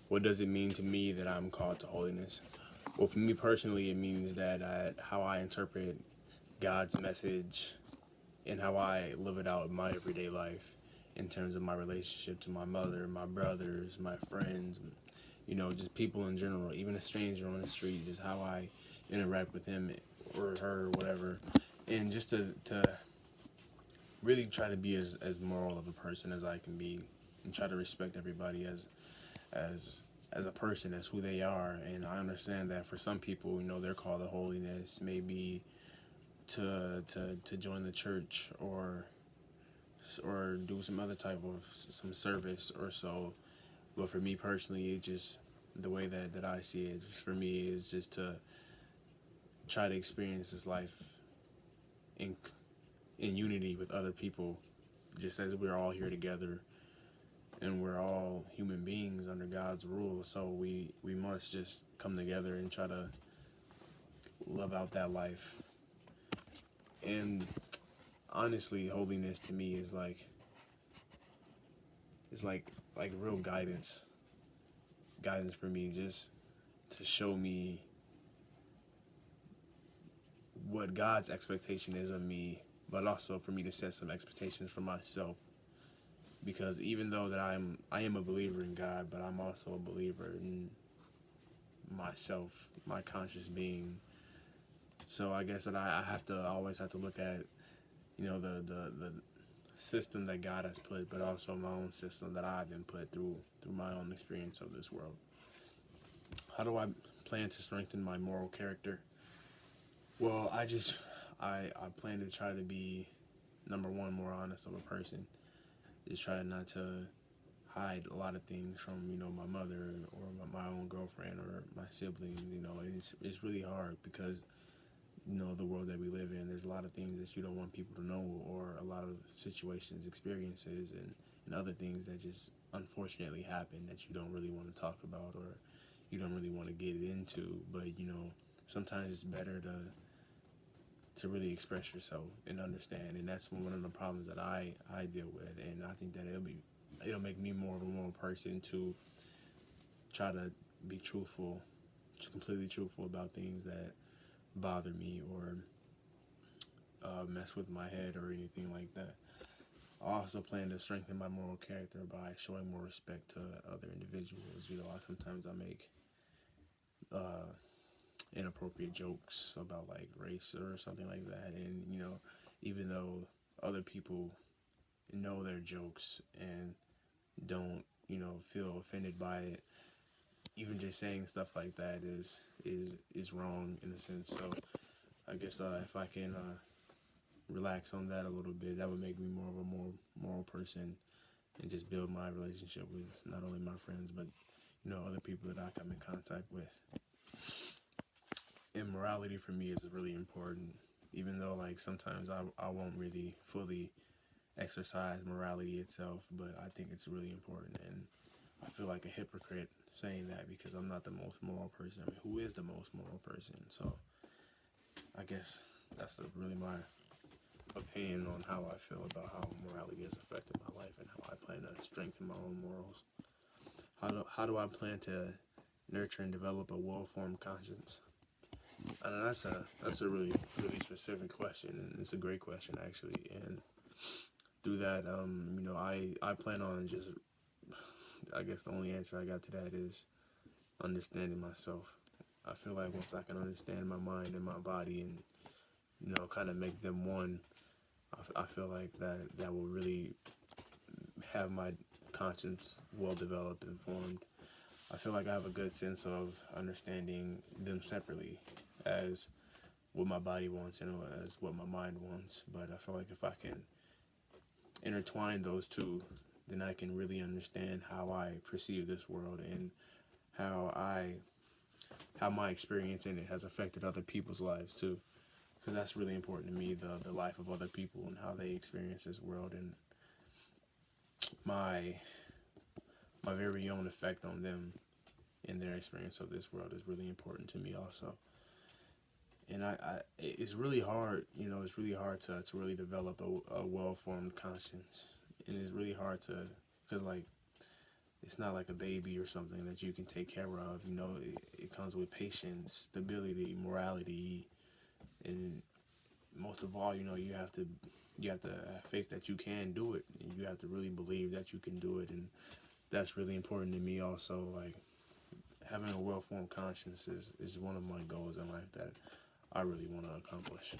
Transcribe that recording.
What does it mean to me that I'm called to holiness? Well, for me personally, it means that how I interpret God's message and how I live it out in my everyday life in terms of my relationship to my mother, my brothers, my friends, just people in general, even a stranger on the street, just how I interact with him or her or whatever. And just to really try to be as moral of a person as I can be and try to respect everybody as as a person, as who they are. And I understand that for some people, their call to holiness maybe to join the church or do some other type of some service or so. But for me personally, it just the way that I see it for me is just to try to experience this life in in unity with other people, just as we're all here together and we're all human beings under God's rule. So we must just come together and try to live out that life. And honestly, holiness to me is like real guidance for me, just to show me what God's expectation is of me, but also for me to set some expectations for myself. Because even though that I am a believer in God, but I'm also a believer in myself, my conscious being. So I guess that I have to always have to look at the system that God has put, but also my own system that I've been put through my own experience of this world. How do I plan to strengthen my moral character? Well, I plan to try to be number one, more honest of a person. Just try not to hide a lot of things from my mother or my own girlfriend or my siblings. It's really hard because the world that we live in, there's a lot of things that you don't want people to know, or a lot of situations, experiences, and other things that just unfortunately happen that you don't really want to talk about, or you don't really want to get into. But sometimes it's better to really express yourself and understand. And that's one of the problems that I deal with. And I think that it'll make me more of a moral person to try to be truthful, completely truthful about things that bother me or mess with my head or anything like that. I also plan to strengthen my moral character by showing more respect to other individuals. Sometimes I make uh, inappropriate jokes about like race or something like that, and even though other people know their jokes and don't feel offended by it, even just saying stuff like that is wrong in a sense. So I guess if I can relax on that a little bit, that would make me more of a more moral person and just build my relationship with not only my friends but other people that I come in contact with. And morality for me is really important, even though like sometimes I won't really fully exercise morality itself, but I think it's really important. And I feel like a hypocrite saying that because I'm not the most moral person. I mean, who is the most moral person? So I guess that's really my opinion on how I feel about how morality has affected my life and how I plan to strengthen my own morals. How do I plan to nurture and develop a well-formed conscience? And that's a really specific question, and it's a great question actually. And through that, I plan on just, I guess the only answer I got to that is understanding myself. I feel like once I can understand my mind and my body and kind of make them one, I feel like that will really have my conscience well developed and formed. I feel like I have a good sense of understanding them separately as what my body wants and as what my mind wants. But I feel like if I can intertwine those two, then I can really understand how I perceive this world and how I how my experience in it has affected other people's lives too. Because that's really important to me, the life of other people and how they experience this world, and my my very own effect on them in their experience of this world is really important to me also. And it's really hard, it's really hard to really develop a well-formed conscience. And it's really hard to, because like it's not like a baby or something that you can take care of. You know, it comes with patience, stability, morality, and most of all, you know, you have to have faith that you can do it. And you have to really believe that you can do it, and that's really important to me. Also, like having a well-formed conscience is one of my goals in life that I really want to accomplish.